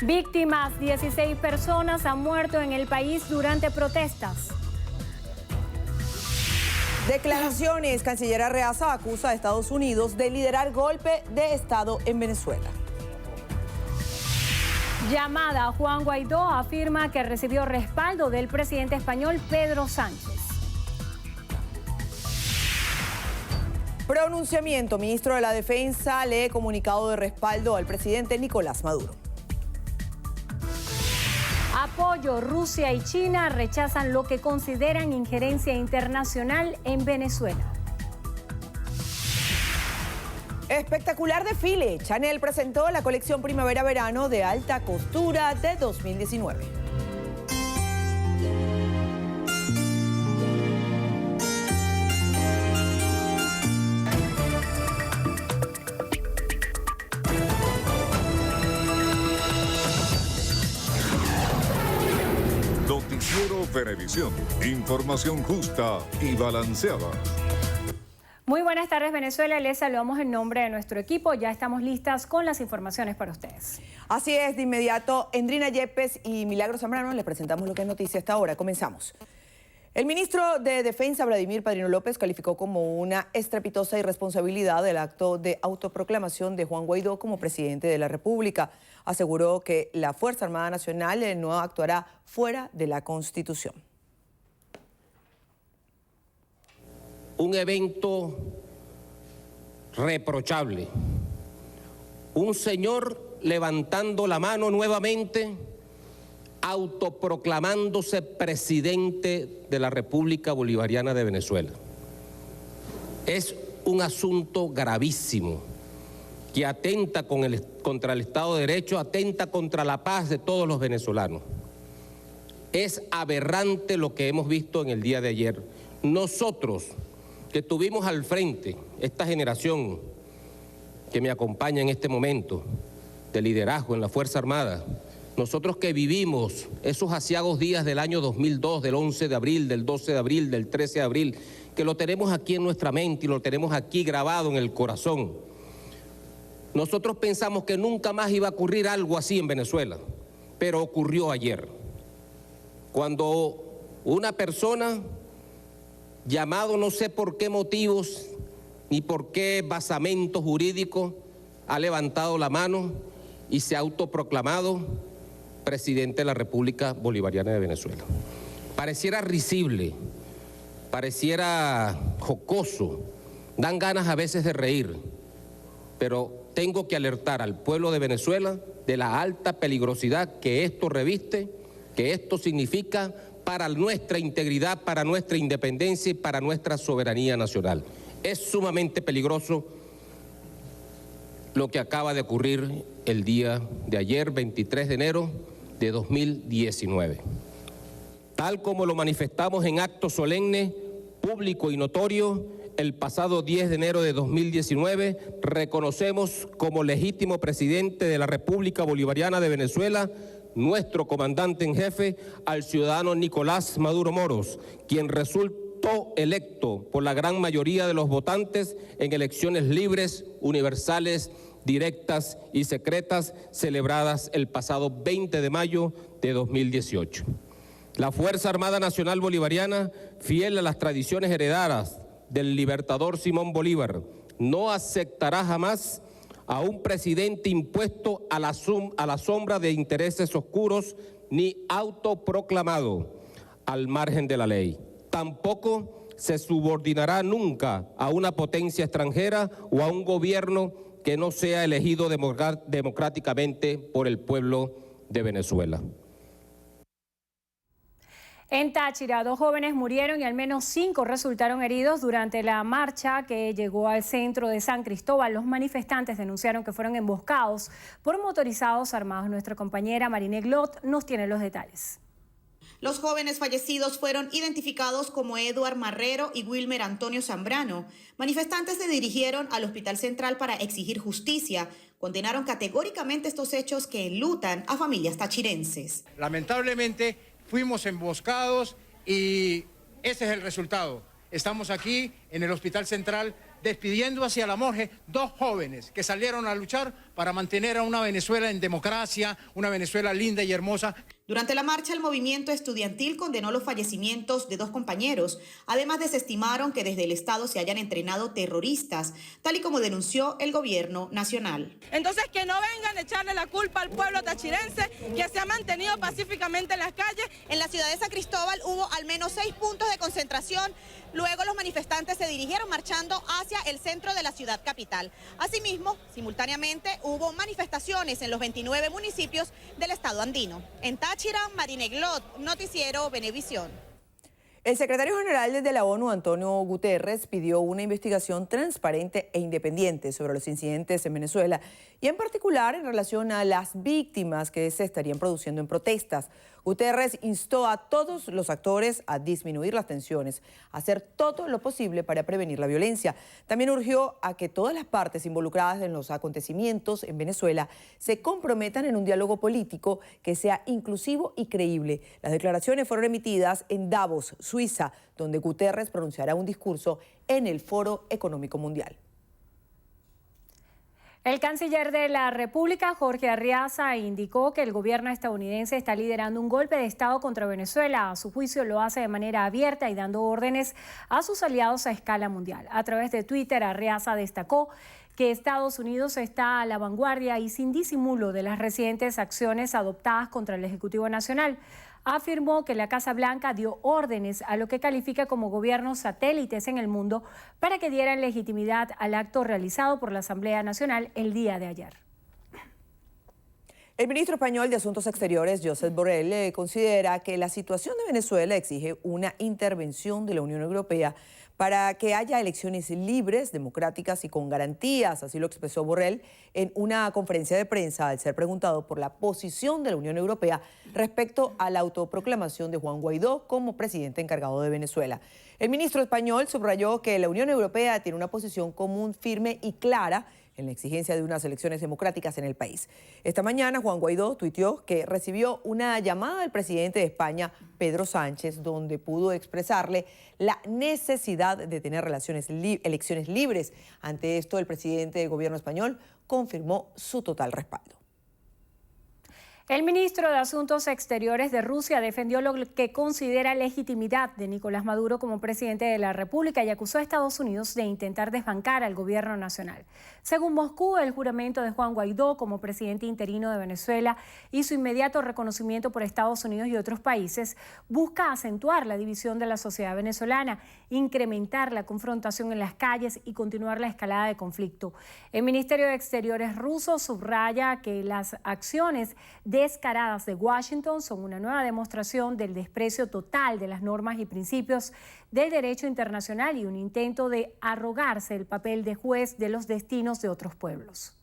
Víctimas, 16 personas han muerto en el país durante protestas. Declaraciones. Canciller Arreaza acusa a Estados Unidos de liderar golpe de Estado en Venezuela. Llamada a Juan Guaidó afirma que recibió respaldo del presidente español Pedro Sánchez. Pronunciamiento. Ministro de la Defensa lee comunicado de respaldo al presidente Nicolás Maduro. Apoyo. Rusia y China rechazan lo que consideran injerencia internacional en Venezuela. Espectacular desfile. Chanel presentó la colección primavera-verano de alta costura de 2019. Noticiero Venevisión. Información justa y balanceada. Muy buenas tardes, Venezuela. Les saludamos en nombre de nuestro equipo. Ya estamos listas con las informaciones para ustedes. Así es, de inmediato, Endrina Yepes y Milagro Zambrano les presentamos lo que es noticia hasta ahora. Comenzamos. El ministro de Defensa, Vladimir Padrino López, calificó como una estrepitosa irresponsabilidad el acto de autoproclamación de Juan Guaidó como presidente de la República. Aseguró que la Fuerza Armada Nacional no actuará fuera de la Constitución. Un evento reprochable. Un señor levantando la mano nuevamente, autoproclamándose presidente de la República Bolivariana de Venezuela. Es un asunto gravísimo que atenta contra el Estado de Derecho, atenta contra la paz de todos los venezolanos. Es aberrante lo que hemos visto en el día de ayer. Nosotros, que estuvimos al frente, esta generación que me acompaña en este momento de liderazgo en la Fuerza Armada, nosotros que vivimos esos aciagos días del año 2002, del 11 de abril, del 12 de abril, del 13 de abril, que lo tenemos aquí en nuestra mente y lo tenemos aquí grabado en el corazón. Nosotros pensamos que nunca más iba a ocurrir algo así en Venezuela, pero ocurrió ayer. Cuando una persona, llamado no sé por qué motivos ni por qué basamento jurídico, ha levantado la mano y se ha autoproclamado presidente de la República Bolivariana de Venezuela. Pareciera risible, pareciera jocoso, dan ganas a veces de reír, pero tengo que alertar al pueblo de Venezuela de la alta peligrosidad que esto reviste, que esto significa para nuestra integridad, para nuestra independencia y para nuestra soberanía nacional. Es sumamente peligroso lo que acaba de ocurrir el día de ayer, 23 de enero de 2019. Tal como lo manifestamos en acto solemne, público y notorio, el pasado 10 de enero de 2019, reconocemos como legítimo presidente de la República Bolivariana de Venezuela nuestro comandante en jefe, al ciudadano Nicolás Maduro Moros, quien resultó electo por la gran mayoría de los votantes en elecciones libres, universales, directas y secretas celebradas el pasado 20 de mayo de 2018. La Fuerza Armada Nacional Bolivariana, fiel a las tradiciones heredadas del libertador Simón Bolívar, no aceptará jamás a un presidente impuesto a la sombra de intereses oscuros ni autoproclamado al margen de la ley. Tampoco se subordinará nunca a una potencia extranjera o a un gobierno que no sea elegido democráticamente por el pueblo de Venezuela. En Táchira, 2 jóvenes murieron y al menos 5 resultaron heridos durante la marcha que llegó al centro de San Cristóbal. Los manifestantes denunciaron que fueron emboscados por motorizados armados. Nuestra compañera Marine Glot nos tiene los detalles. Los jóvenes fallecidos fueron identificados como Eduard Marrero y Wilmer Antonio Zambrano. Manifestantes se dirigieron al Hospital Central para exigir justicia. Condenaron categóricamente estos hechos que enlutan a familias tachirenses. Lamentablemente fuimos emboscados y ese es el resultado. Estamos aquí en el Hospital Central despidiendo hacia la morgue 2 jóvenes que salieron a luchar para mantener a una Venezuela en democracia, una Venezuela linda y hermosa. Durante la marcha, el movimiento estudiantil condenó los fallecimientos de 2 compañeros. Además, desestimaron que desde el Estado se hayan entrenado terroristas, tal y como denunció el gobierno nacional. Entonces, que no vengan a echarle la culpa al pueblo tachirense, que se ha mantenido pacíficamente en las calles. En la ciudad de San Cristóbal hubo al menos 6 puntos de concentración. Luego los manifestantes se dirigieron marchando hacia el centro de la ciudad capital. Asimismo, simultáneamente hubo manifestaciones en los 29 municipios del estado andino. En Táchira, Marine Glot, Noticiero Venevisión. El secretario general de la ONU, Antonio Guterres, pidió una investigación transparente e independiente sobre los incidentes en Venezuela y en particular en relación a las víctimas que se estarían produciendo en protestas. Guterres instó a todos los actores a disminuir las tensiones, a hacer todo lo posible para prevenir la violencia. También urgió a que todas las partes involucradas en los acontecimientos en Venezuela se comprometan en un diálogo político que sea inclusivo y creíble. Las declaraciones fueron emitidas en Davos, Suiza, donde Guterres pronunciará un discurso en el Foro Económico Mundial. El canciller de la República, Jorge Arriaza, indicó que el gobierno estadounidense está liderando un golpe de Estado contra Venezuela. A su juicio lo hace de manera abierta y dando órdenes a sus aliados a escala mundial. A través de Twitter, Arriaza destacó que Estados Unidos está a la vanguardia y sin disimulo de las recientes acciones adoptadas contra el Ejecutivo Nacional. Afirmó que la Casa Blanca dio órdenes a lo que califica como gobiernos satélites en el mundo para que dieran legitimidad al acto realizado por la Asamblea Nacional el día de ayer. El ministro español de Asuntos Exteriores, Josep Borrell, considera que la situación de Venezuela exige una intervención de la Unión Europea para que haya elecciones libres, democráticas y con garantías. Así lo expresó Borrell en una conferencia de prensa al ser preguntado por la posición de la Unión Europea respecto a la autoproclamación de Juan Guaidó como presidente encargado de Venezuela. El ministro español subrayó que la Unión Europea tiene una posición común, firme y clara en la exigencia de unas elecciones democráticas en el país. Esta mañana Juan Guaidó tuiteó que recibió una llamada del presidente de España, Pedro Sánchez, donde pudo expresarle la necesidad de tener elecciones libres. Ante esto, el presidente del gobierno español confirmó su total respaldo. El ministro de Asuntos Exteriores de Rusia defendió lo que considera legitimidad de Nicolás Maduro como presidente de la República y acusó a Estados Unidos de intentar desbancar al gobierno nacional. Según Moscú, el juramento de Juan Guaidó como presidente interino de Venezuela y su inmediato reconocimiento por Estados Unidos y otros países busca acentuar la división de la sociedad venezolana, incrementar la confrontación en las calles y continuar la escalada de conflicto. El Ministerio de Exteriores ruso subraya que las acciones descaradas de Washington son una nueva demostración del desprecio total de las normas y principios del derecho internacional y un intento de arrogarse el papel de juez de los destinos de otros pueblos.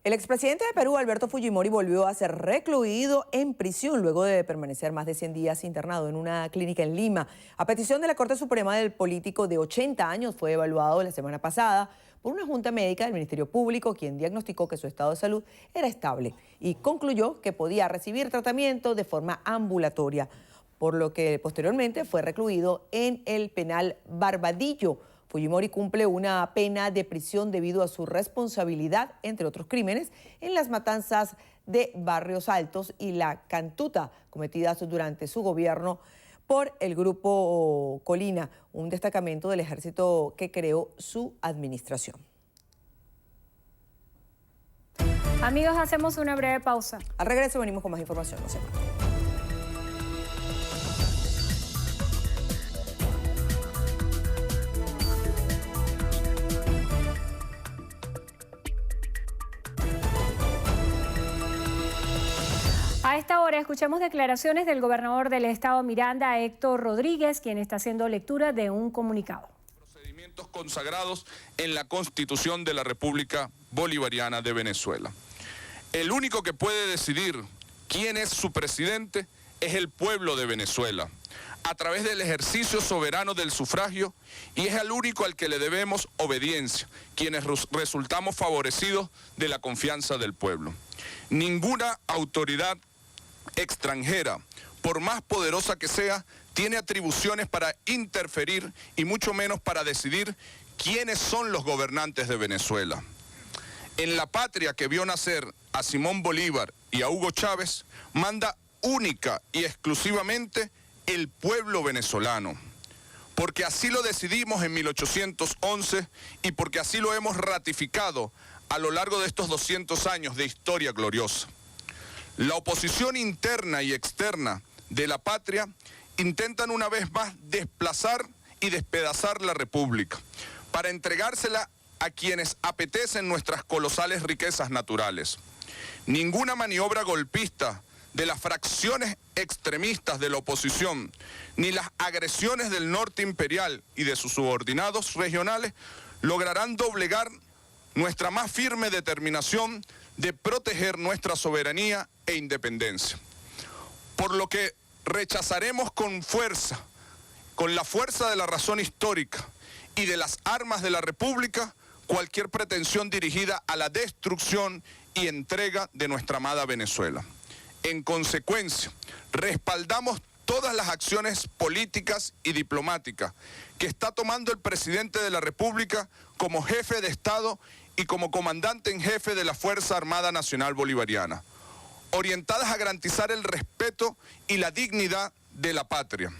El expresidente de Perú, Alberto Fujimori, volvió a ser recluido en prisión luego de permanecer más de 100 días internado en una clínica en Lima. A petición de la Corte Suprema, del político de 80 años fue evaluado la semana pasada por una junta médica del Ministerio Público, quien diagnosticó que su estado de salud era estable y concluyó que podía recibir tratamiento de forma ambulatoria, por lo que posteriormente fue recluido en el penal Barbadillo. Fujimori cumple una pena de prisión debido a su responsabilidad, entre otros crímenes, en las matanzas de Barrios Altos y La Cantuta, cometidas durante su gobierno por el Grupo Colina, un destacamento del ejército que creó su administración. Amigos, hacemos una breve pausa. Al regreso venimos con más información. No se vayan. A esta hora escuchamos declaraciones del gobernador del estado Miranda, Héctor Rodríguez, quien está haciendo lectura de un comunicado. Procedimientos consagrados en la Constitución de la República Bolivariana de Venezuela. El único que puede decidir quién es su presidente es el pueblo de Venezuela, a través del ejercicio soberano del sufragio, y es el único al que le debemos obediencia, quienes resultamos favorecidos de la confianza del pueblo. Ninguna autoridad extranjera, por más poderosa que sea, tiene atribuciones para interferir y mucho menos para decidir quiénes son los gobernantes de Venezuela. En la patria que vio nacer a Simón Bolívar y a Hugo Chávez, manda única y exclusivamente el pueblo venezolano. Porque así lo decidimos en 1811 y porque así lo hemos ratificado a lo largo de estos 200 años de historia gloriosa. La oposición interna y externa de la patria intentan una vez más desplazar y despedazar la República para entregársela a quienes apetecen nuestras colosales riquezas naturales. Ninguna maniobra golpista de las fracciones extremistas de la oposición, ni las agresiones del norte imperial y de sus subordinados regionales lograrán doblegar nuestra más firme determinación de proteger nuestra soberanía e independencia. Por lo que rechazaremos con fuerza, con la fuerza de la razón histórica y de las armas de la República, cualquier pretensión dirigida a la destrucción y entrega de nuestra amada Venezuela. En consecuencia, respaldamos todas las acciones políticas y diplomáticas que está tomando el presidente de la República como jefe de Estado y como comandante en jefe de la Fuerza Armada Nacional Bolivariana, orientadas a garantizar el respeto y la dignidad de la patria.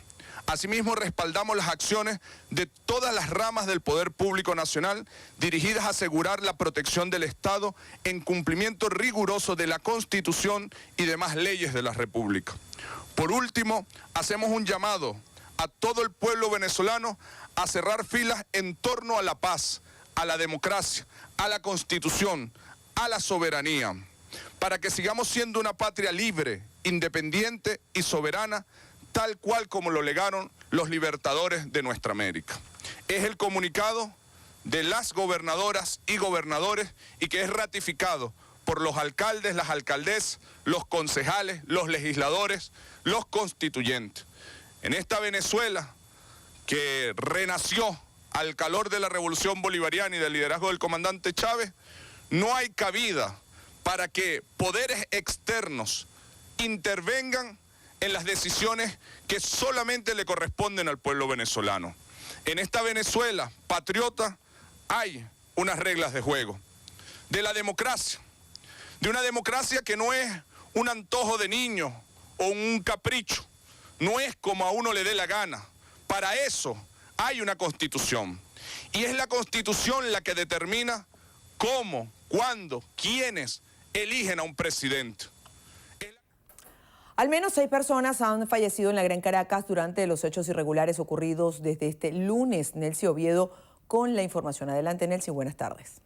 Asimismo, respaldamos las acciones de todas las ramas del poder público nacional dirigidas a asegurar la protección del Estado en cumplimiento riguroso de la Constitución y demás leyes de la República. Por último, hacemos un llamado a todo el pueblo venezolano a cerrar filas en torno a la paz, a la democracia, a la Constitución, a la soberanía, para que sigamos siendo una patria libre, independiente y soberana, tal cual como lo legaron los libertadores de nuestra América. Es el comunicado de las gobernadoras y gobernadores y que es ratificado por los alcaldes, las alcaldesas, los concejales, los legisladores, los constituyentes. En esta Venezuela que renació al calor de la revolución bolivariana y del liderazgo del comandante Chávez, no hay cabida para que poderes externos intervengan en las decisiones que solamente le corresponden al pueblo venezolano. En esta Venezuela patriota hay unas reglas de juego, de la democracia, de una democracia que no es un antojo de niño o un capricho, no es como a uno le dé la gana. Para eso hay una Constitución, y es la Constitución la que determina cómo, cuándo, quiénes eligen a un presidente. Al menos 6 personas han fallecido en la Gran Caracas durante los hechos irregulares ocurridos desde este lunes. Nelcy Oviedo con la información. Adelante, Nelcy, buenas tardes.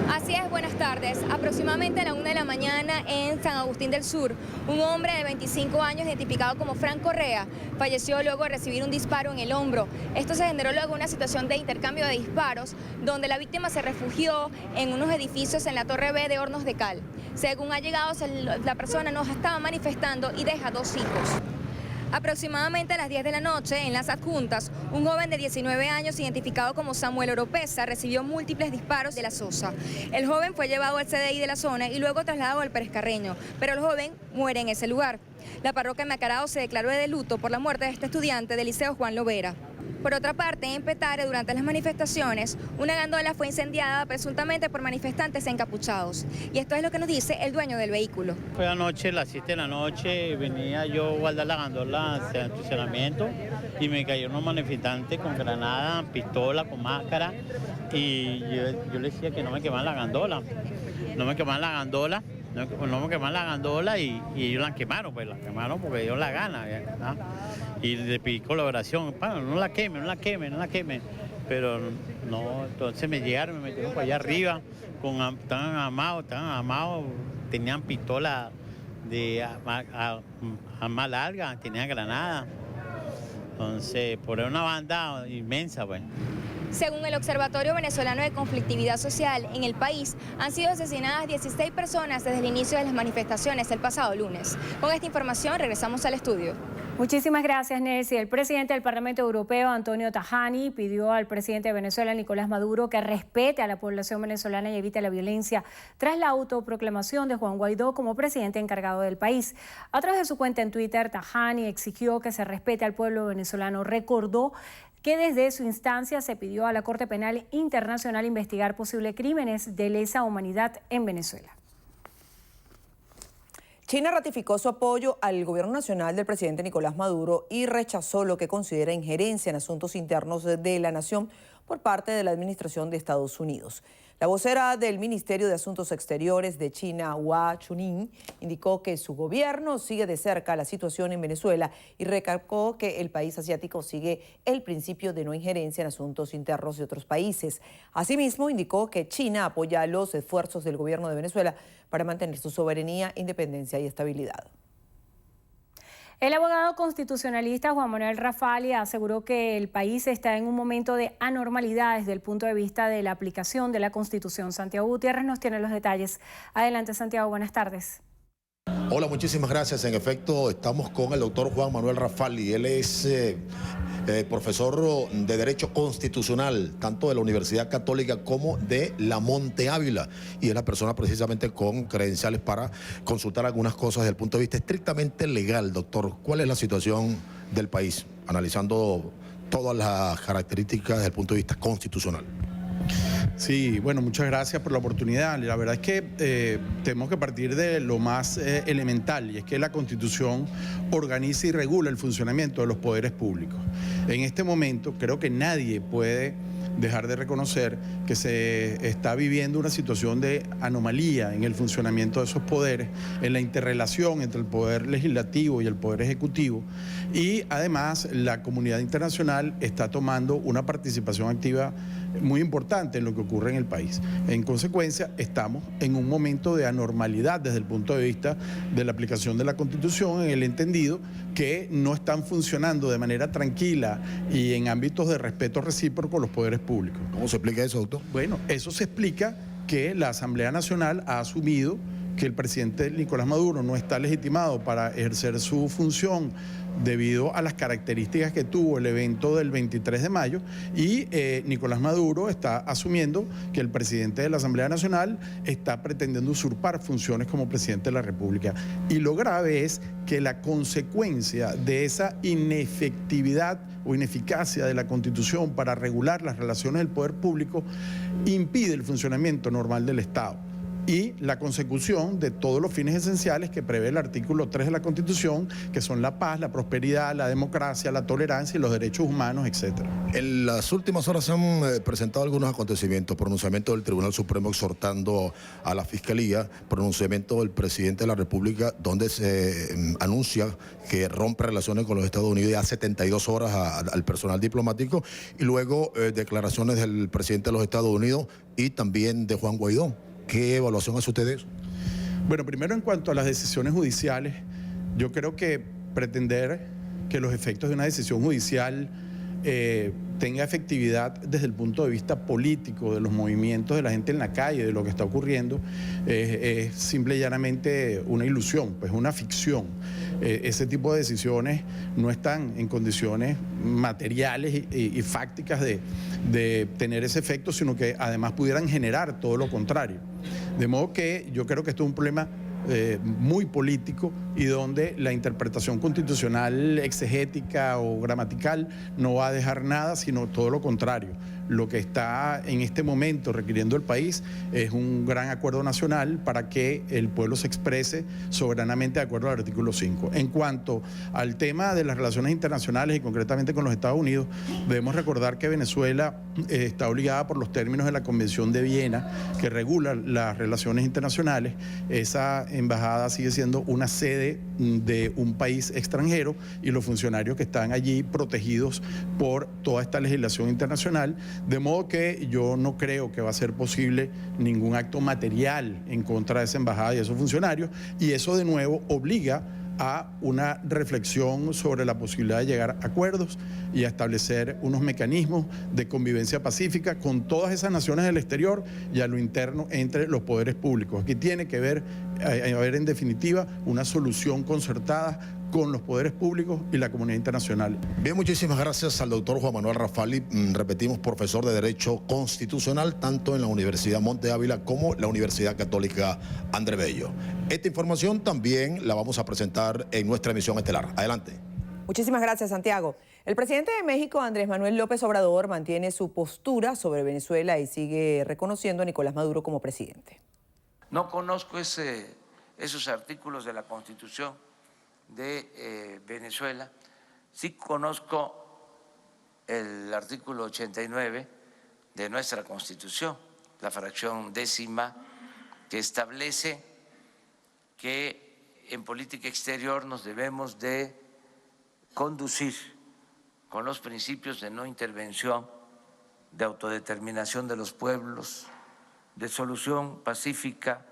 Así es, buenas tardes. Aproximadamente a la 1 de la mañana en San Agustín del Sur, un hombre de 25 años identificado como Frank Correa falleció luego de recibir un disparo en el hombro. Esto se generó luego una situación de intercambio de disparos donde la víctima se refugió en unos edificios en la Torre B de Hornos de Cal. Según allegados, la persona no estaba manifestando y deja 2 hijos. Aproximadamente a las 10 de la noche, en Las Adjuntas, un joven de 19 años identificado como Samuel Oropesa recibió múltiples disparos de la Sosa. El joven fue llevado al CDI de la zona y luego trasladado al Pérez Carreño, pero el joven muere en ese lugar. La parroquia de Macarao se declaró de luto por la muerte de este estudiante del Liceo Juan Lovera. Por otra parte, en Petare, durante las manifestaciones, una gandola fue incendiada presuntamente por manifestantes encapuchados. Y esto es lo que nos dice el dueño del vehículo. Fue anoche, a las 7 de la noche, venía yo a guardar la gandola hacia el estacionamiento y me cayeron unos manifestantes con granada, pistola, con máscara. Y yo le decía que no me quemaban la gandola. No me quemaban la gandola. No me quemaron la gandola y ellos la quemaron porque dio la gana, ¿verdad? Y le pedí colaboración, no la queme, pero no, entonces me llegaron, me metieron para allá arriba, estaban armados, tenían pistola de arma larga, tenían granada, entonces por una banda inmensa, pues. Según el Observatorio Venezolano de Conflictividad Social, en el país han sido asesinadas 16 personas desde el inicio de las manifestaciones el pasado lunes. Con esta información regresamos al estudio. Muchísimas gracias, Nelcy. El presidente del Parlamento Europeo, Antonio Tajani, pidió al presidente de Venezuela, Nicolás Maduro, que respete a la población venezolana y evite la violencia tras la autoproclamación de Juan Guaidó como presidente encargado del país. A través de su cuenta en Twitter, Tajani exigió que se respete al pueblo venezolano. Recordó que desde su instancia se pidió a la Corte Penal Internacional investigar posibles crímenes de lesa humanidad en Venezuela. China ratificó su apoyo al gobierno nacional del presidente Nicolás Maduro y rechazó lo que considera injerencia en asuntos internos de la nación por parte de la administración de Estados Unidos. La vocera del Ministerio de Asuntos Exteriores de China, Hua Chunying, indicó que su gobierno sigue de cerca la situación en Venezuela y recalcó que el país asiático sigue el principio de no injerencia en asuntos internos de otros países. Asimismo, indicó que China apoya los esfuerzos del gobierno de Venezuela para mantener su soberanía, independencia y estabilidad. El abogado constitucionalista Juan Manuel Rafali aseguró que el país está en un momento de anormalidad desde el punto de vista de la aplicación de la Constitución. Santiago Gutiérrez nos tiene los detalles. Adelante, Santiago, buenas tardes. Hola, muchísimas gracias. En efecto, estamos con el doctor Juan Manuel Rafali. Él es profesor de Derecho Constitucional, tanto de la Universidad Católica como de la Monte Ávila. Y es la persona precisamente con credenciales para consultar algunas cosas desde el punto de vista estrictamente legal. Doctor, ¿cuál es la situación del país, analizando todas las características desde el punto de vista constitucional? Sí, bueno, muchas gracias por la oportunidad. La verdad es que tenemos que partir de lo más elemental, y es que la Constitución organiza y regula el funcionamiento de los poderes públicos. En este momento creo que nadie puede dejar de reconocer que se está viviendo una situación de anomalía en el funcionamiento de esos poderes, en la interrelación entre el poder legislativo y el poder ejecutivo, y además la comunidad internacional está tomando una participación activa muy importante en lo que ocurre en el país. En consecuencia, estamos en un momento de anormalidad desde el punto de vista de la aplicación de la Constitución, en el entendido que no están funcionando de manera tranquila y en ámbitos de respeto recíproco los poderes públicos. ¿Cómo se explica eso, doctor? Bueno, eso se explica que la Asamblea Nacional ha asumido que el presidente Nicolás Maduro no está legitimado para ejercer su función debido a las características que tuvo el evento del 23 de mayo y Nicolás Maduro está asumiendo que el presidente de la Asamblea Nacional está pretendiendo usurpar funciones como presidente de la República. Y lo grave es que la consecuencia de esa inefectividad o ineficacia de la Constitución para regular las relaciones del poder público impide el funcionamiento normal del Estado y la consecución de todos los fines esenciales que prevé el artículo 3 de la Constitución, que son la paz, la prosperidad, la democracia, la tolerancia y los derechos humanos, etc. En las últimas horas se han presentado algunos acontecimientos, pronunciamiento del Tribunal Supremo exhortando a la Fiscalía, pronunciamiento del presidente de la República, donde se anuncia que rompe relaciones con los Estados Unidos ya 72 horas al personal diplomático, y luego declaraciones del presidente de los Estados Unidos y también de Juan Guaidó. ¿Qué evaluación hace usted de eso? Bueno, primero en cuanto a las decisiones judiciales, yo creo que pretender que los efectos de una decisión judicial tenga efectividad desde el punto de vista político, de los movimientos de la gente en la calle, de lo que está ocurriendo, es simple y llanamente una ilusión, pues una ficción. Ese tipo de decisiones no están en condiciones materiales y fácticas de tener ese efecto, sino que además pudieran generar todo lo contrario. De modo que yo creo que esto es un problema muy político y donde la interpretación constitucional exegética o gramatical no va a dejar nada, sino todo lo contrario. Lo que está en este momento requiriendo el país es un gran acuerdo nacional para que el pueblo se exprese soberanamente de acuerdo al artículo 5. En cuanto al tema de las relaciones internacionales y concretamente con los Estados Unidos, debemos recordar que Venezuela está obligada por los términos de la Convención de Viena, que regula las relaciones internacionales. Esa embajada sigue siendo una sede de un país extranjero y los funcionarios que están allí protegidos por toda esta legislación internacional. De modo que yo no creo que va a ser posible ningún acto material en contra de esa embajada y de esos funcionarios, y eso de nuevo obliga a una reflexión sobre la posibilidad de llegar a acuerdos y a establecer unos mecanismos de convivencia pacífica con todas esas naciones del exterior y a lo interno entre los poderes públicos. Aquí tiene que haber en definitiva una solución concertada con los poderes públicos y la comunidad internacional. Bien, muchísimas gracias al doctor Juan Manuel Rafali, repetimos, profesor de Derecho Constitucional, tanto en la Universidad Monte Ávila como la Universidad Católica André Bello. Esta información también la vamos a presentar en nuestra emisión estelar. Adelante. Muchísimas gracias, Santiago. El presidente de México, Andrés Manuel López Obrador, mantiene su postura sobre Venezuela y sigue reconociendo a Nicolás Maduro como presidente. No conozco esos artículos de la Constitución de Venezuela. Sí conozco el artículo 89 de nuestra Constitución, la fracción 10ª, que establece que en política exterior nos debemos de conducir con los principios de no intervención, de autodeterminación de los pueblos, de solución pacífica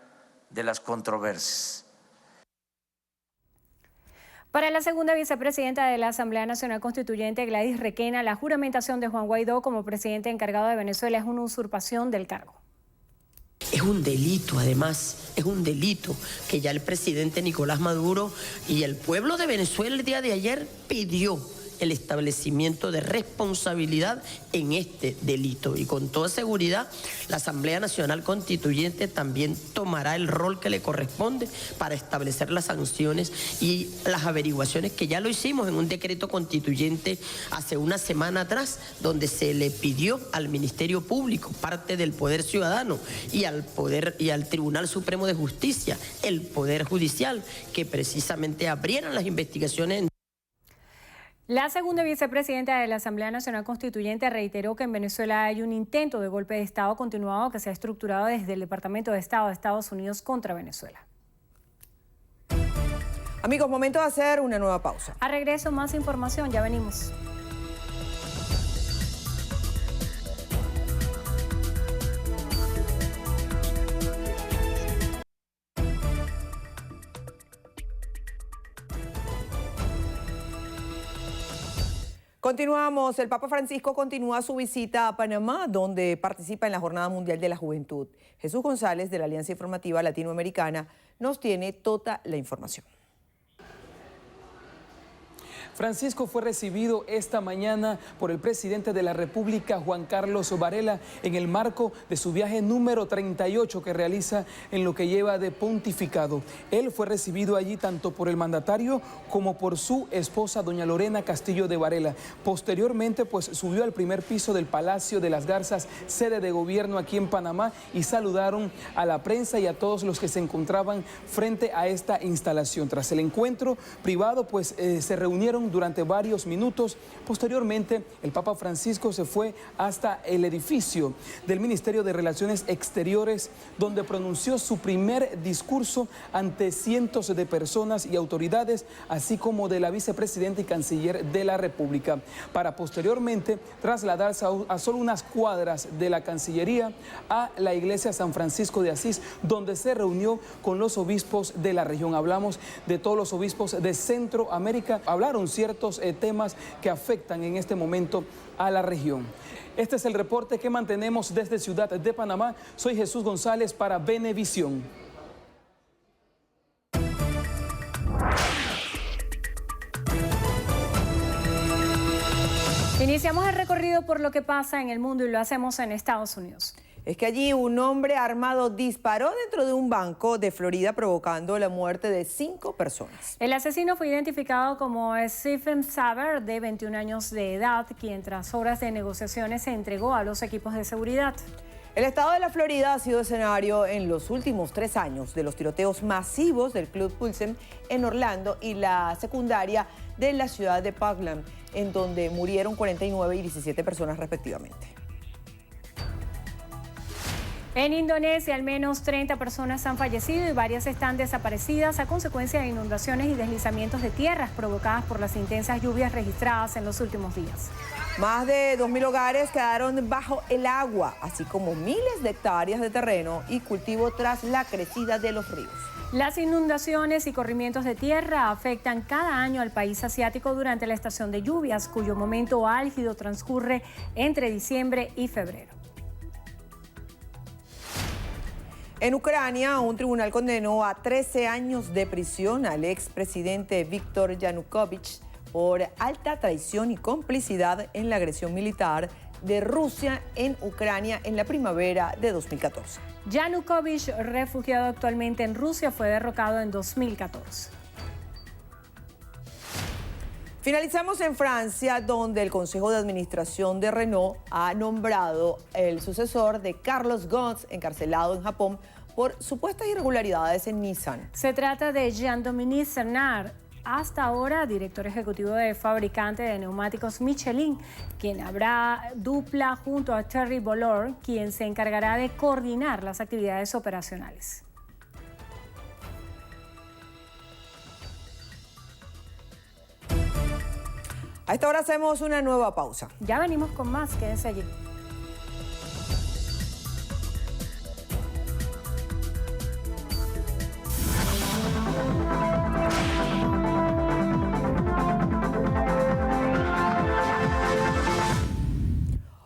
de las controversias. Para la segunda vicepresidenta de la Asamblea Nacional Constituyente, Gladys Requena, la juramentación de Juan Guaidó como presidente encargado de Venezuela es una usurpación del cargo. Es un delito, además, es un delito que ya el presidente Nicolás Maduro y el pueblo de Venezuela el día de ayer pidió el establecimiento de responsabilidad en este delito. Y con toda seguridad, la Asamblea Nacional Constituyente también tomará el rol que le corresponde para establecer las sanciones y las averiguaciones, que ya lo hicimos en un decreto constituyente hace una semana atrás, donde se le pidió al Ministerio Público, parte del Poder Ciudadano, y al Tribunal Supremo de Justicia, el Poder Judicial, que precisamente abrieran las investigaciones. La segunda vicepresidenta de la Asamblea Nacional Constituyente reiteró que en Venezuela hay un intento de golpe de Estado continuado que se ha estructurado desde el Departamento de Estado de Estados Unidos contra Venezuela. Amigos, momento de hacer una nueva pausa. A regreso, más información, ya venimos. Continuamos. El Papa Francisco continúa su visita a Panamá, donde participa en la Jornada Mundial de la Juventud. Jesús González, de la Alianza Informativa Latinoamericana, nos tiene toda la información. Francisco fue recibido esta mañana por el presidente de la República, Juan Carlos Varela, en el marco de su viaje número 38 que realiza en lo que lleva de pontificado. Él fue recibido allí tanto por el mandatario como por su esposa, doña Lorena Castillo de Varela. Posteriormente, pues subió al primer piso del Palacio de las Garzas, sede de gobierno aquí en Panamá, y saludaron a la prensa y a todos los que se encontraban frente a esta instalación. Tras el encuentro privado, pues se reunieron durante varios minutos. Posteriormente, el Papa Francisco se fue hasta el edificio del Ministerio de Relaciones Exteriores, donde pronunció su primer discurso ante cientos de personas y autoridades, así como de la vicepresidenta y canciller de la República, para posteriormente trasladarse a solo unas cuadras de la Cancillería a la iglesia San Francisco de Asís, donde se reunió con los obispos de la región. Hablamos de todos los obispos de Centroamérica. Hablaron ciertos temas que afectan en este momento a la región. Este es el reporte que mantenemos desde Ciudad de Panamá. Soy Jesús González para Venevisión. Iniciamos el recorrido por lo que pasa en el mundo y lo hacemos en Estados Unidos. Es que allí un hombre armado disparó dentro de un banco de Florida, provocando la muerte de 5 personas. El asesino fue identificado como Stephen Saber, de 21 años de edad, quien tras horas de negociaciones se entregó a los equipos de seguridad. El estado de la Florida ha sido escenario en los últimos 3 años de los tiroteos masivos del Club Pulsen en Orlando y la secundaria de la ciudad de Parkland, en donde murieron 49 y 17 personas respectivamente. En Indonesia, al menos 30 personas han fallecido y varias están desaparecidas a consecuencia de inundaciones y deslizamientos de tierras provocadas por las intensas lluvias registradas en los últimos días. Más de 2.000 hogares quedaron bajo el agua, así como miles de hectáreas de terreno y cultivo tras la crecida de los ríos. Las inundaciones y corrimientos de tierra afectan cada año al país asiático durante la estación de lluvias, cuyo momento álgido transcurre entre diciembre y febrero. En Ucrania, un tribunal condenó a 13 años de prisión al expresidente Víctor Yanukovych por alta traición y complicidad en la agresión militar de Rusia en Ucrania en la primavera de 2014. Yanukovych, refugiado actualmente en Rusia, fue derrocado en 2014. Finalizamos en Francia, donde el Consejo de Administración de Renault ha nombrado el sucesor de Carlos Ghosn, encarcelado en Japón por supuestas irregularidades en Nissan. Se trata de Jean-Dominique Cernard, hasta ahora director ejecutivo de fabricante de neumáticos Michelin, quien habrá dupla junto a Thierry Bolloré, quien se encargará de coordinar las actividades operacionales. A esta hora hacemos una nueva pausa. Ya venimos con más, quédense allí.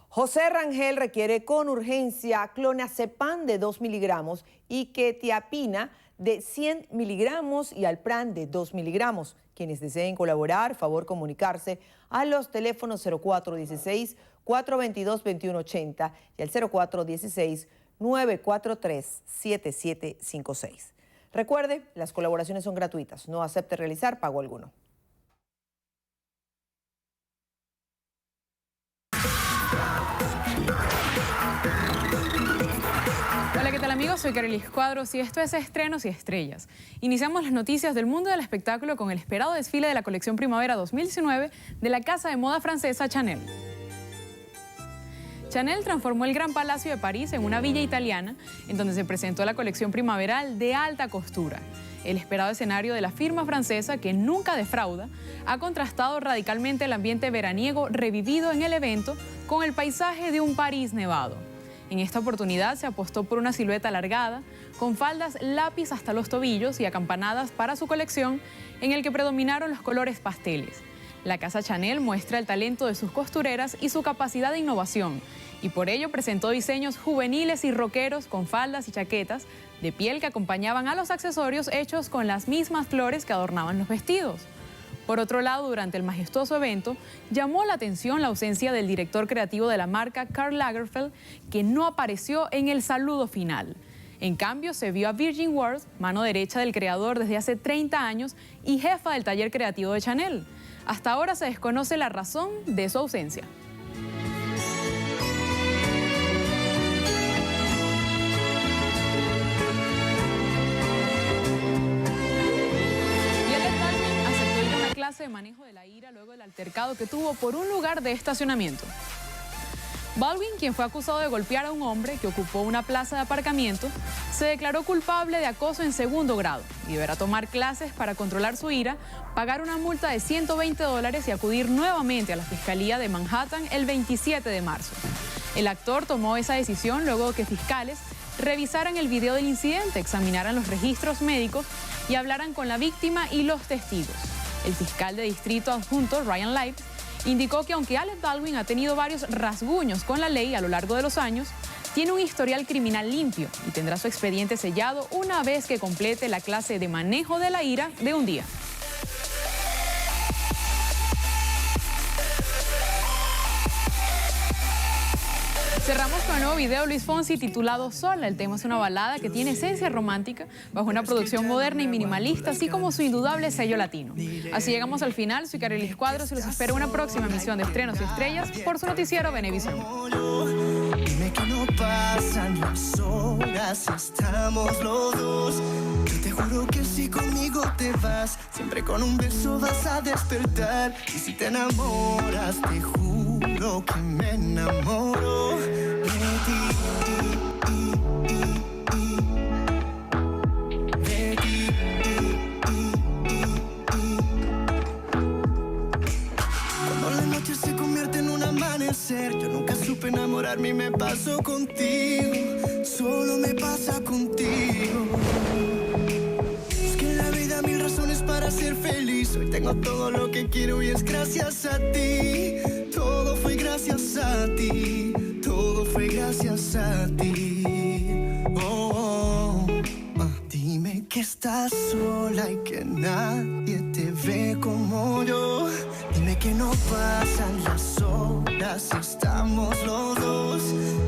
José Rangel requiere con urgencia clonazepam de 2 miligramos y quetiapina de 100 miligramos y alpran de 2 miligramos. Quienes deseen colaborar, favor comunicarse a los teléfonos 0416-422-2180 y al 0416-943-7756. Recuerde, las colaboraciones son gratuitas, no acepte realizar pago alguno. Hola, ¿qué tal amigos? Soy Carolis Cuadros y esto es Estrenos y Estrellas. Iniciamos las noticias del mundo del espectáculo con el esperado desfile de la colección Primavera 2019 de la casa de moda francesa Chanel. Chanel transformó el Gran Palacio de París en una villa italiana en donde se presentó la colección primaveral de alta costura. El esperado escenario de la firma francesa, que nunca defrauda, ha contrastado radicalmente el ambiente veraniego revivido en el evento con el paisaje de un París nevado. En esta oportunidad se apostó por una silueta alargada, con faldas lápiz hasta los tobillos y acampanadas para su colección, en el que predominaron los colores pasteles. La casa Chanel muestra el talento de sus costureras y su capacidad de innovación, y por ello presentó diseños juveniles y rockeros con faldas y chaquetas de piel que acompañaban a los accesorios hechos con las mismas flores que adornaban los vestidos. Por otro lado, durante el majestuoso evento, llamó la atención la ausencia del director creativo de la marca, Karl Lagerfeld, que no apareció en el saludo final. En cambio, se vio a Virgin Ward, mano derecha del creador desde hace 30 años y jefa del taller creativo de Chanel. Hasta ahora se desconoce la razón de su ausencia. De manejo de la ira luego del altercado que tuvo por un lugar de estacionamiento. Baldwin, quien fue acusado de golpear a un hombre que ocupó una plaza de aparcamiento, se declaró culpable de acoso en segundo grado y deberá tomar clases para controlar su ira, pagar una multa de $120 y acudir nuevamente a la Fiscalía de Manhattan el 27 de marzo. El actor tomó esa decisión luego de que fiscales revisaran el video del incidente, examinaran los registros médicos y hablaran con la víctima y los testigos. El fiscal de distrito adjunto, Ryan Light, indicó que aunque Alec Baldwin ha tenido varios rasguños con la ley a lo largo de los años, tiene un historial criminal limpio y tendrá su expediente sellado una vez que complete la clase de manejo de la ira de un día. Cerramos con el nuevo video de Luis Fonsi titulado Sola. El tema es una balada que tiene esencia romántica bajo una producción moderna y minimalista, así como su indudable sello latino. Así llegamos al final. Soy Carolis Cuadros y los espero en una próxima emisión de Estrenos y Estrellas por su noticiero Venevisión. Dime que no pasan las horas, estamos los dos. Yo te juro que si conmigo te vas, siempre con un beso vas a despertar. Y si te enamoras, te juro que me enamoro de ti. Cuando la noche se convierte en un amanecer, yo nunca supe enamorarme y me pasó contigo. Solo me pasa contigo. Busqué en la vida mil razones para ser feliz. Hoy tengo todo lo que quiero y es gracias a ti. Todo fue gracias a ti. Todo fue gracias a ti. Oh, oh. Dime que estás sola y que nadie te ve como yo. Dime que no pasan las horas, estamos los dos.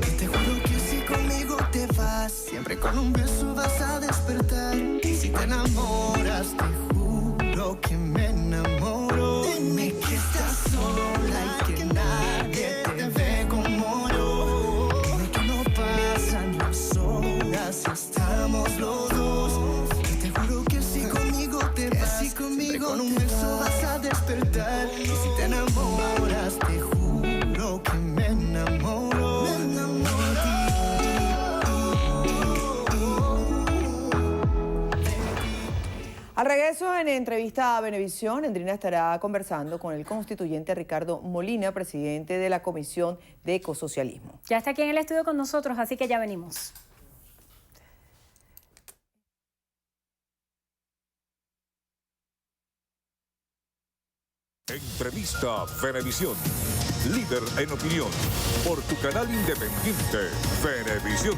Yo te juro que si conmigo te vas, siempre con un beso vas a despertar. Y si te enamoras, te juro que me enamoro. Dime que Con un beso vas a despertar. Y si te enamoras, te juro que me enamoro. Me enamoro de ti. Al regreso en entrevista a Venevisión, Endrina estará conversando con el constituyente Ricardo Molina, presidente de la Comisión de Ecosocialismo. Ya está aquí en el estudio con nosotros, así que ya venimos. Entrevista Venevisión. Líder en opinión. Por tu canal independiente, Venevisión.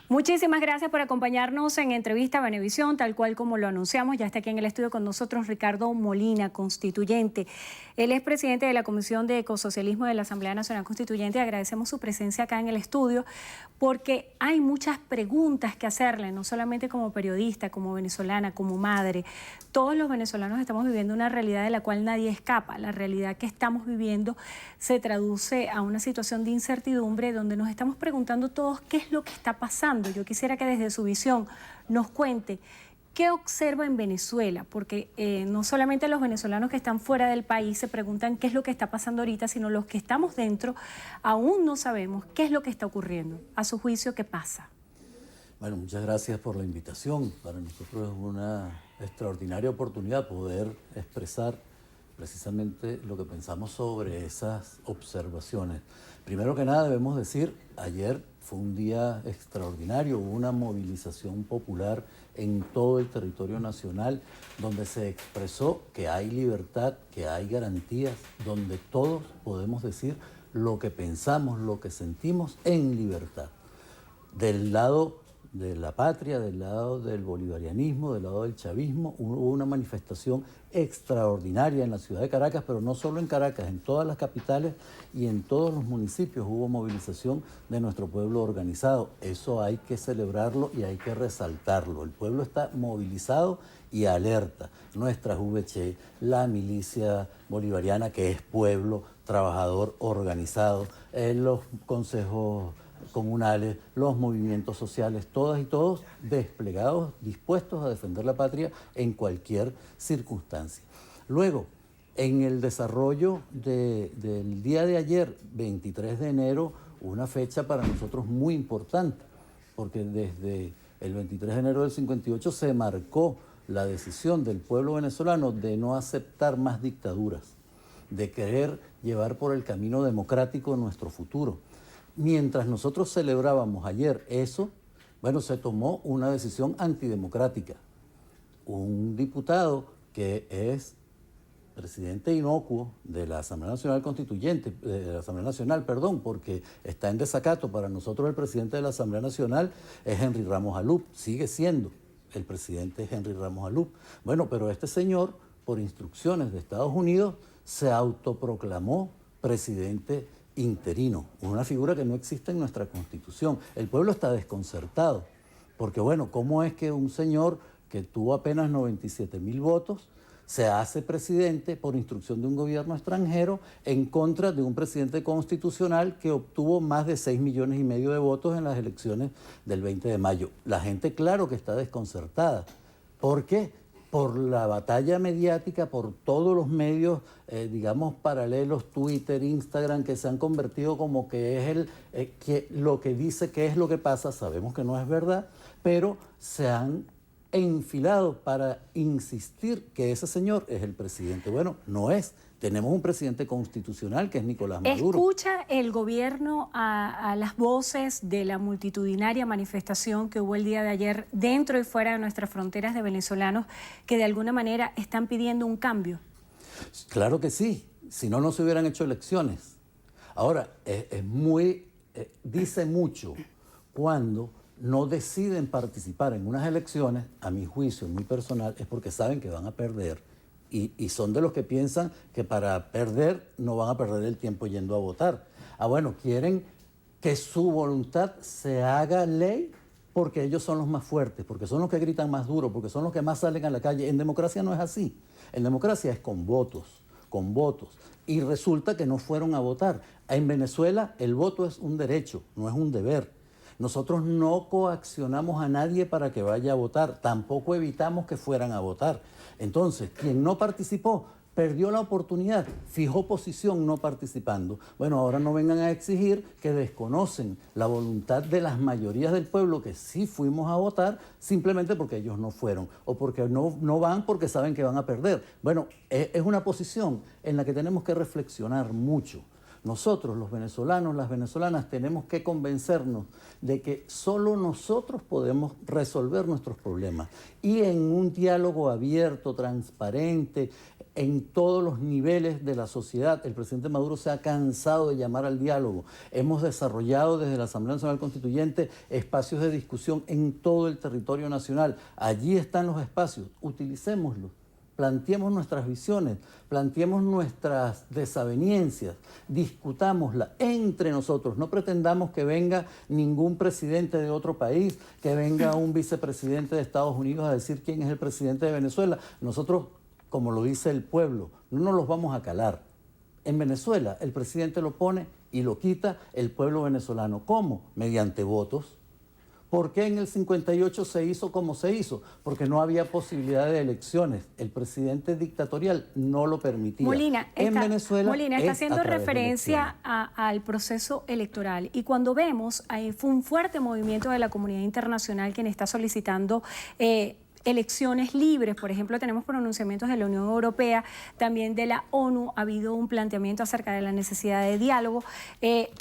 Muchísimas gracias por acompañarnos en Entrevista Venevisión, tal cual como lo anunciamos. Ya está aquí en el estudio con nosotros Ricardo Molina, constituyente. Él es presidente de la Comisión de Ecosocialismo de la Asamblea Nacional Constituyente. Agradecemos su presencia acá en el estudio porque hay muchas preguntas que hacerle, no solamente como periodista, como venezolana, como madre. Todos los venezolanos estamos viviendo una realidad de la cual nadie escapa. La realidad que estamos viviendo se traduce a una situación de incertidumbre donde nos estamos preguntando todos qué es lo que está pasando. Yo quisiera que desde su visión nos cuente qué observa en Venezuela, porque no solamente los venezolanos que están fuera del país se preguntan qué es lo que está pasando ahorita, sino los que estamos dentro aún no sabemos qué es lo que está ocurriendo. A su juicio, ¿qué pasa? Bueno, muchas gracias por la invitación. Para nosotros es una extraordinaria oportunidad poder expresar precisamente lo que pensamos sobre esas observaciones. Primero que nada debemos decir, ayer fue un día extraordinario, hubo una movilización popular en todo el territorio nacional donde se expresó que hay libertad, que hay garantías, donde todos podemos decir lo que pensamos, lo que sentimos en libertad. Del lado de la patria, del lado del bolivarianismo, del lado del chavismo, hubo una manifestación extraordinaria en la ciudad de Caracas, pero no solo en Caracas, en todas las capitales y en todos los municipios hubo movilización de nuestro pueblo organizado. Eso hay que celebrarlo y hay que resaltarlo. El pueblo está movilizado y alerta. Nuestra VC, la milicia bolivariana, que es pueblo trabajador organizado, los consejos comunales, los movimientos sociales, todas y todos desplegados, dispuestos a defender la patria en cualquier circunstancia. Luego, en el desarrollo del día de ayer, 23 de enero, una fecha para nosotros muy importante, porque desde el 23 de enero del 58 se marcó la decisión del pueblo venezolano de no aceptar más dictaduras, de querer llevar por el camino democrático nuestro futuro. Mientras nosotros celebrábamos ayer eso, bueno, se tomó una decisión antidemocrática. Un diputado que es presidente inocuo de la Asamblea Nacional Constituyente, de la Asamblea Nacional, perdón, porque está en desacato. Para nosotros el presidente de la Asamblea Nacional es Henry Ramos Alup, sigue siendo el presidente Henry Ramos Alup. Bueno, pero este señor, por instrucciones de Estados Unidos, se autoproclamó presidente interino, una figura que no existe en nuestra Constitución. El pueblo está desconcertado, porque bueno, ¿cómo es que un señor que tuvo apenas 97.000 votos se hace presidente por instrucción de un gobierno extranjero en contra de un presidente constitucional que obtuvo más de 6,5 millones de votos en las elecciones del 20 de mayo? La gente, claro que está desconcertada. ¿Por qué? Por la batalla mediática, por todos los medios, digamos, paralelos, Twitter, Instagram, que se han convertido como que es que lo que dice que es lo que pasa. Sabemos que no es verdad, pero se han enfilado para insistir que ese señor es el presidente. Bueno, no es. Tenemos un presidente constitucional que es Nicolás Maduro. ¿Escucha el gobierno a las voces de la multitudinaria manifestación que hubo el día de ayer dentro y fuera de nuestras fronteras de venezolanos que de alguna manera están pidiendo un cambio? Claro que sí, si no, no se hubieran hecho elecciones. Ahora, dice mucho cuando no deciden participar en unas elecciones, a mi juicio muy personal, es porque saben que van a perder. Y son de los que piensan que para perder no van a perder el tiempo yendo a votar. Bueno, quieren que su voluntad se haga ley porque ellos son los más fuertes, porque son los que gritan más duro, porque son los que más salen a la calle. En democracia no es así. En democracia es con votos. Y resulta que no fueron a votar. En Venezuela el voto es un derecho, no es un deber. Nosotros no coaccionamos a nadie para que vaya a votar, tampoco evitamos que fueran a votar. Entonces, quien no participó perdió la oportunidad, fijó posición no participando. Bueno, ahora no vengan a exigir que desconocen la voluntad de las mayorías del pueblo que sí fuimos a votar simplemente porque ellos no fueron o porque no van porque saben que van a perder. Bueno, es una posición en la que tenemos que reflexionar mucho. Nosotros, los venezolanos, las venezolanas, tenemos que convencernos de que solo nosotros podemos resolver nuestros problemas. Y en un diálogo abierto, transparente, en todos los niveles de la sociedad. El presidente Maduro se ha cansado de llamar al diálogo. Hemos desarrollado desde la Asamblea Nacional Constituyente espacios de discusión en todo el territorio nacional. Allí están los espacios, utilicémoslos. Planteemos nuestras visiones, planteemos nuestras desavenencias, discutámoslas entre nosotros. No pretendamos que venga ningún presidente de otro país, que venga un vicepresidente de Estados Unidos a decir quién es el presidente de Venezuela. Nosotros, como lo dice el pueblo, no nos los vamos a calar. En Venezuela el presidente lo pone y lo quita el pueblo venezolano. ¿Cómo? Mediante votos. ¿Por qué en el 58 se hizo como se hizo? Porque no había posibilidad de elecciones. El presidente dictatorial no lo permitía. Molina está haciendo referencia al proceso electoral. Y cuando vemos, fue un fuerte movimiento de la comunidad internacional quien está solicitando elecciones libres. Por ejemplo, tenemos pronunciamientos de la Unión Europea, también de la ONU. Ha habido un planteamiento acerca de la necesidad de diálogo.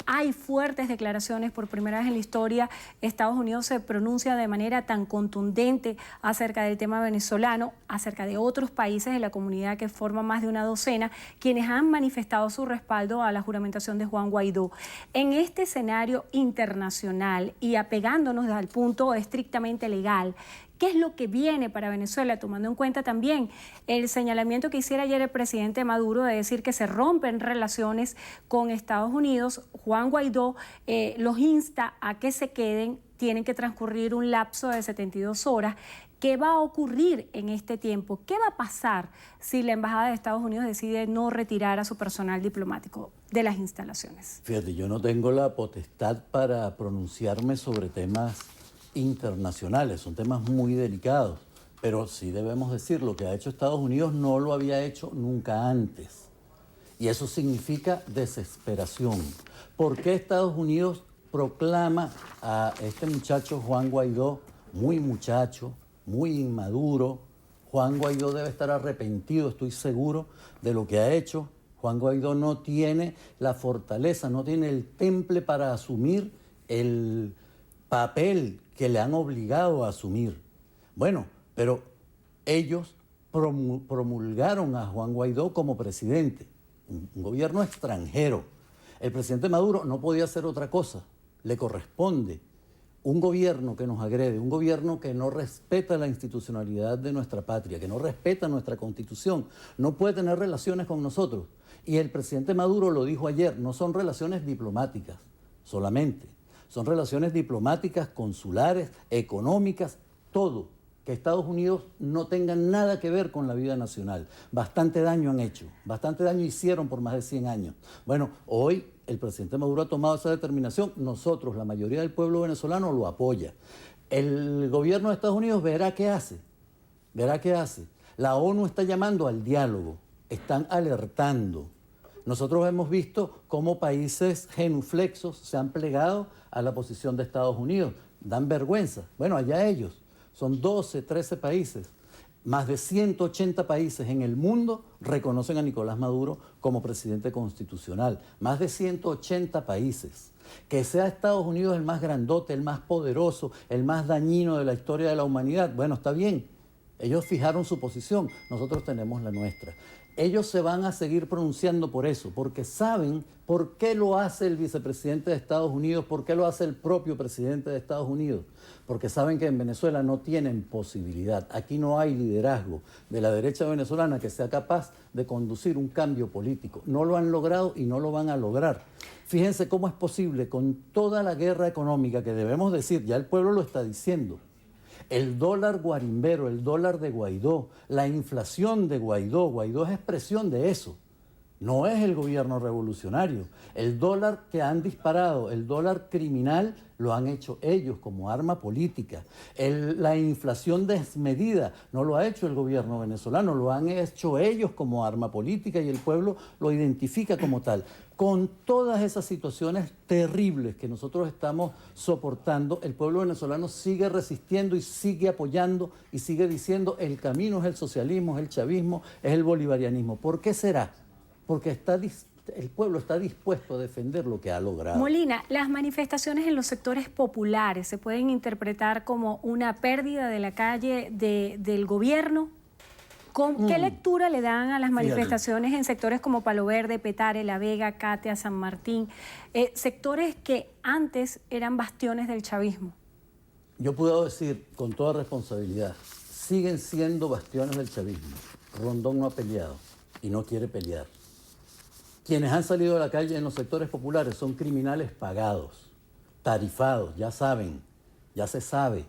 Hay fuertes declaraciones. Por primera vez en la historia, Estados Unidos se pronuncia de manera tan contundente acerca del tema venezolano, acerca de otros países de la comunidad que forman más de una docena, quienes han manifestado su respaldo a la juramentación de Juan Guaidó. En este escenario internacional y apegándonos al punto estrictamente legal, ¿qué es lo que viene para Venezuela, tomando en cuenta también el señalamiento que hiciera ayer el presidente Maduro de decir que se rompen relaciones con Estados Unidos? Juan Guaidó los insta a que se queden, tienen que transcurrir un lapso de 72 horas. ¿Qué va a ocurrir en este tiempo? ¿Qué va a pasar si la Embajada de Estados Unidos decide no retirar a su personal diplomático de las instalaciones? Fíjate, yo no tengo la potestad para pronunciarme sobre temas internacionales, son temas muy delicados, pero sí debemos decir, lo que ha hecho Estados Unidos no lo había hecho nunca antes. Y eso significa desesperación. ¿Por qué Estados Unidos proclama a este muchacho Juan Guaidó, muy muchacho, muy inmaduro? Juan Guaidó debe estar arrepentido, estoy seguro, de lo que ha hecho. Juan Guaidó no tiene la fortaleza, no tiene el temple para asumir el papel que le han obligado a asumir. Bueno, pero ellos promulgaron a Juan Guaidó como presidente, un gobierno extranjero. El presidente Maduro no podía hacer otra cosa. Le corresponde un gobierno que nos agrede, un gobierno que no respeta la institucionalidad de nuestra patria, que no respeta nuestra Constitución, no puede tener relaciones con nosotros. Y el presidente Maduro lo dijo ayer, no son relaciones diplomáticas solamente. Son relaciones diplomáticas, consulares, económicas, todo. Que Estados Unidos no tenga nada que ver con la vida nacional. Bastante daño han hecho, bastante daño hicieron por más de 100 años. Bueno, hoy el presidente Maduro ha tomado esa determinación. Nosotros, la mayoría del pueblo venezolano, lo apoya. El gobierno de Estados Unidos verá qué hace. Verá qué hace. La ONU está llamando al diálogo. Están alertando. Nosotros hemos visto cómo países genuflexos se han plegado a la posición de Estados Unidos. Dan vergüenza. Bueno, allá ellos. Son 12, 13 países. Más de 180 países en el mundo reconocen a Nicolás Maduro como presidente constitucional. Más de 180 países. Que sea Estados Unidos el más grandote, el más poderoso, el más dañino de la historia de la humanidad. Bueno, está bien. Ellos fijaron su posición. Nosotros tenemos la nuestra. Ellos se van a seguir pronunciando por eso, porque saben por qué lo hace el vicepresidente de Estados Unidos, por qué lo hace el propio presidente de Estados Unidos, porque saben que en Venezuela no tienen posibilidad. Aquí no hay liderazgo de la derecha venezolana que sea capaz de conducir un cambio político. No lo han logrado y no lo van a lograr. Fíjense cómo es posible con toda la guerra económica que debemos decir, ya el pueblo lo está diciendo. El dólar guarimbero, el dólar de Guaidó, la inflación de Guaidó. Guaidó es expresión de eso. no es el gobierno revolucionario. El dólar que han disparado, el dólar criminal, lo han hecho ellos como arma política. La inflación desmedida no lo ha hecho el gobierno venezolano, lo han hecho ellos como arma política y el pueblo lo identifica como tal. Con todas esas situaciones terribles que nosotros estamos soportando, el pueblo venezolano sigue resistiendo y sigue apoyando y sigue diciendo el camino es el socialismo, es el chavismo, es el bolivarianismo. ¿Por qué será? Porque el pueblo está dispuesto a defender lo que ha logrado. Molina, las manifestaciones en los sectores populares se pueden interpretar como una pérdida de la calle del gobierno. ¿Qué lectura le dan a las manifestaciones en sectores como Palo Verde, Petare, La Vega, Catia, San Martín? Sectores que antes eran bastiones del chavismo. Yo puedo decir con toda responsabilidad, siguen siendo bastiones del chavismo. Rondón no ha peleado y no quiere pelear. Quienes han salido a la calle en los sectores populares son criminales pagados, tarifados, ya saben, ya se sabe.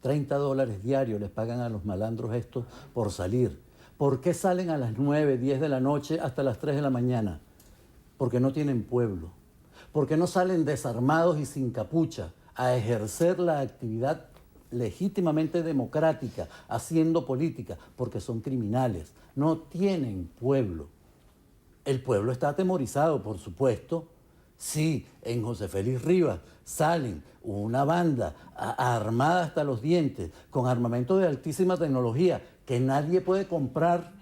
$30 diarios les pagan a los malandros estos por salir. ¿Por qué salen a las 9, 10 de la noche hasta las 3 de la mañana? Porque no tienen pueblo. Porque no salen desarmados y sin capucha a ejercer la actividad legítimamente democrática, haciendo política, porque son criminales. No tienen pueblo. El pueblo está atemorizado, por supuesto. Sí, en José Félix Rivas salen una banda armada hasta los dientes, con armamento de altísima tecnología, que nadie puede comprar,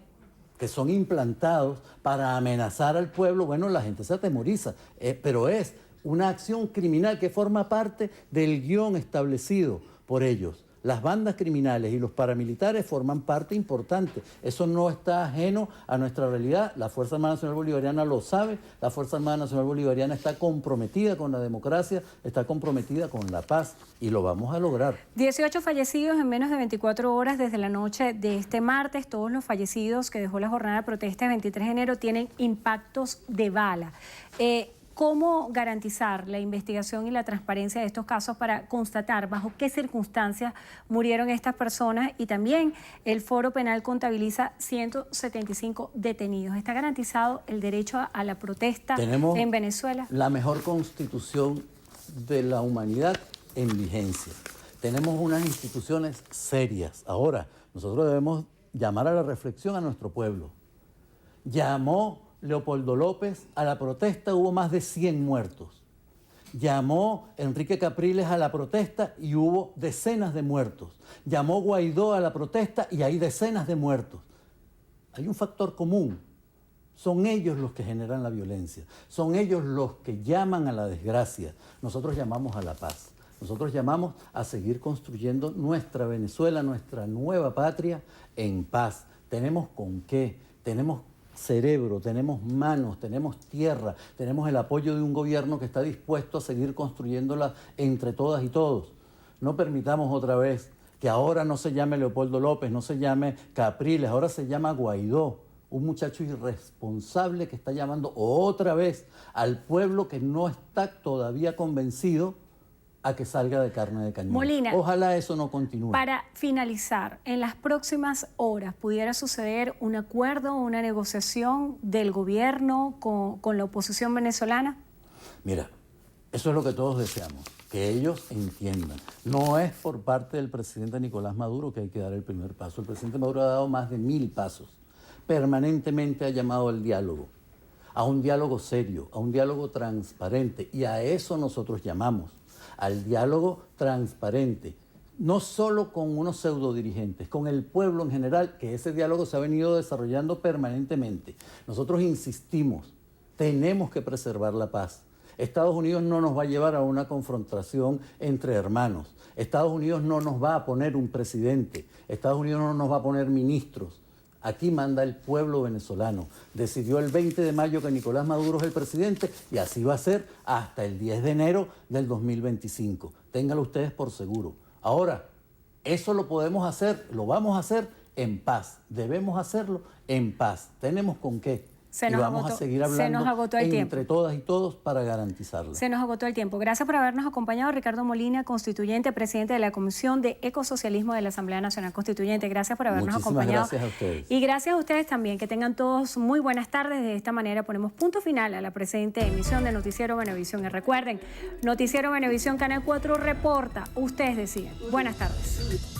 que son implantados para amenazar al pueblo. Bueno, la gente se atemoriza, pero es una acción criminal que forma parte del guión establecido por ellos. Las bandas criminales y los paramilitares forman parte importante. Eso no está ajeno a nuestra realidad. La Fuerza Armada Nacional Bolivariana lo sabe. La Fuerza Armada Nacional Bolivariana está comprometida con la democracia, está comprometida con la paz y lo vamos a lograr. 18 fallecidos en menos de 24 horas desde la noche de este martes. Todos los fallecidos que dejó la jornada de protesta el 23 de enero tienen impactos de bala. ¿Cómo garantizar la investigación y la transparencia de estos casos para constatar bajo qué circunstancias murieron estas personas? Y también el Foro Penal contabiliza 175 detenidos. ¿Está garantizado el derecho a la protesta en Venezuela? La mejor constitución de la humanidad en vigencia. Tenemos unas instituciones serias. Ahora, nosotros debemos llamar a la reflexión a nuestro pueblo. Llamó Leopoldo López a la protesta, hubo más de 100 muertos. Llamó Enrique Capriles a la protesta y hubo decenas de muertos. Llamó Guaidó a la protesta y hay decenas de muertos. Hay un factor común. Son ellos los que generan la violencia. Son ellos los que llaman a la desgracia. Nosotros llamamos a la paz. Nosotros llamamos a seguir construyendo nuestra Venezuela, nuestra nueva patria en paz. Tenemos con qué, tenemos cerebro, tenemos manos, tenemos tierra, tenemos el apoyo de un gobierno que está dispuesto a seguir construyéndola entre todas y todos. No permitamos otra vez que ahora no se llame Leopoldo López, no se llame Capriles, ahora se llama Guaidó, un muchacho irresponsable que está llamando otra vez al pueblo que no está todavía convencido a que salga de carne de cañón. Molina, ojalá eso no continúe. Para finalizar, en las próximas horas, ¿pudiera suceder un acuerdo, una negociación del gobierno con la oposición venezolana? Mira, eso es lo que todos deseamos, que ellos entiendan. No es por parte del presidente Nicolás Maduro que hay que dar el primer paso. El presidente Maduro ha dado más de 1000 pasos. Permanentemente ha llamado al diálogo, a un diálogo serio, a un diálogo transparente, y a eso nosotros llamamos. Al diálogo transparente, no solo con unos pseudodirigentes, con el pueblo en general, que ese diálogo se ha venido desarrollando permanentemente. Nosotros insistimos, tenemos que preservar la paz. Estados Unidos no nos va a llevar a una confrontación entre hermanos. Estados Unidos no nos va a poner un presidente. Estados Unidos no nos va a poner ministros. Aquí manda el pueblo venezolano. Decidió el 20 de mayo que Nicolás Maduro es el presidente y así va a ser hasta el 10 de enero del 2025. Ténganlo ustedes por seguro. Ahora, eso lo podemos hacer, lo vamos a hacer en paz. Debemos hacerlo en paz. ¿Tenemos con qué? Se y nos vamos agotó- a seguir se nos hablando agotó el tiempo. entre todas y todos para garantizarla. Se nos agotó el tiempo. Gracias por habernos acompañado, Ricardo Molina, constituyente, presidente de la Comisión de Ecosocialismo de la Asamblea Nacional Constituyente. Gracias por habernos Muchísimas acompañado. gracias a ustedes. Y gracias a ustedes también. Que tengan todos muy buenas tardes. De esta manera ponemos punto final a la presente emisión de Noticiero Venevisión. Y recuerden, Noticiero Venevisión, Canal 4 reporta. Ustedes deciden. Buenas tardes.